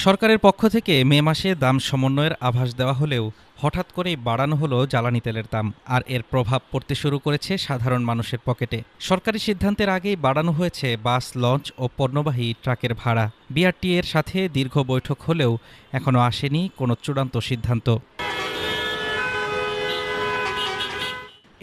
সরকারের পক্ষ থেকে মে মাসে দাম সমন্বয়ের আভাস দেওয়া হলেও হঠাৎ করেই বাড়ানো হলো জ্বালানি তেলের দাম। আর এর প্রভাব পড়তে শুরু করেছে সাধারণ মানুষের পকেটে। সরকারি সিদ্ধান্তের আগেই বাড়ানো হয়েছে বাস, লঞ্চ ও পণ্যবাহী ট্রাকের ভাড়া। বিআরটি এর সাথে দীর্ঘ বৈঠক হলেও এখনও আসেনি কোনো চূড়ান্ত সিদ্ধান্ত।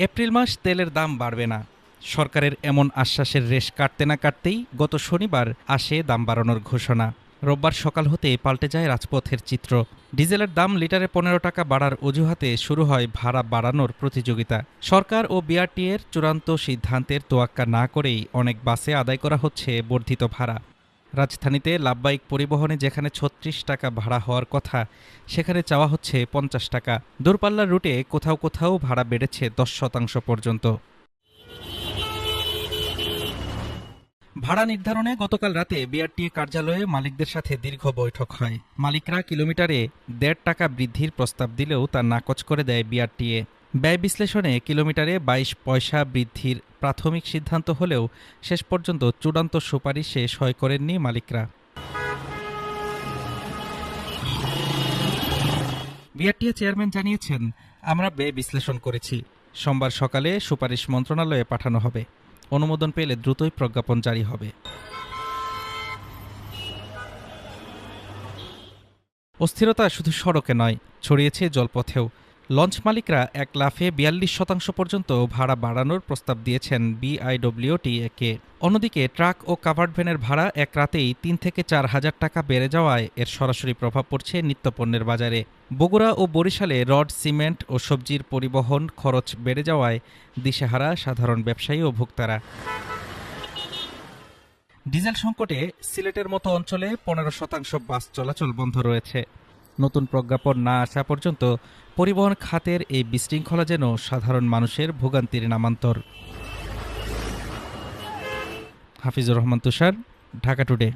এপ্রিল মাস তেলের দাম বাড়বে না, সরকারের এমন আশ্বাসের রেশ কাটতে না কাটতেই গত শনিবার আসে দাম বাড়ানোর ঘোষণা। রোববার সকাল হতে পাল্টে যায় রাজপথের চিত্র। ডিজেলের দাম লিটারে 15 টাকা বাড়ার অজুহাতে শুরু হয় ভাড়া বাড়ানোর প্রতিযোগিতা। সরকার ও বিআরটিএর চূড়ান্ত সিদ্ধান্তের তোয়াক্কা না করেই অনেক বাসে আদায় করা হচ্ছে বর্ধিত ভাড়া। রাজধানীতে লাভবাহিক পরিবহনে যেখানে ৩৬ টাকা ভাড়া হওয়ার কথা, সেখানে চাওয়া হচ্ছে ৫০ টাকা। দূরপাল্লার রুটে কোথাও কোথাও ভাড়া বেড়েছে ১০% পর্যন্ত। ভাড়া নির্ধারণে গতকাল রাতে বিআরটিএ কার্যালয়ে মালিকদের সাথে দীর্ঘ বৈঠক হয়। মালিকরা কিলোমিটারে ১.৫ টাকা বৃদ্ধির প্রস্তাব দিলেও তা নাকচ করে দেয় বিআরটিএ। ব্যয় বিশ্লেষণে কিলোমিটারে ২২ পয়সা বৃদ্ধির প্রাথমিক সিদ্ধান্ত হলেও শেষ পর্যন্ত চূড়ান্ত সুপারিশে সই করেননি মালিকরা। বিআরটিএ চেয়ারম্যান জানিয়েছেন, আমরা ব্যয় বিশ্লেষণ করেছি, সোমবার সকালে সুপারিশ মন্ত্রণালয়ে পাঠানো হবে। অনুমোদন পেলে দ্রুতই প্রজ্ঞাপন জারি হবে। অস্থিরতা শুধু সড়কে নয়, ছড়িয়েছে জলপথেও। লঞ্চ মালিকরা এক লাফে ৪২% পর্যন্ত ভাড়া বাড়ানোর প্রস্তাব দিয়েছেন বিআইডব্লিউটিএকে। অন্যদিকে ট্রাক ও কাভার্ড ভ্যানের ভাড়া এক রাতেই ৩ থেকে ৪ হাজার টাকা বেড়ে যাওয়ায় এর সরাসরি প্রভাব পড়ছে নিত্যপণ্যের বাজারে। বগুড়া ও বরিশালে রড, সিমেন্ট ও সবজির পরিবহন খরচ বেড়ে যাওয়ায় দিশেহারা সাধারণ ব্যবসায়ী ও ভোক্তারা। ডিজেল সংকটে সিলেটের মতো অঞ্চলে ১৫% বাস চলাচল বন্ধ রয়েছে। নতুন প্রজ্ঞাপন না আসা পর্যন্ত পরিবহন খাতের এই বিশৃঙ্খলা যেন সাধারণ মানুষের ভোগান্তির নামান্তর। হাফিজুর রহমান তুষার, ঢাকা টুডে।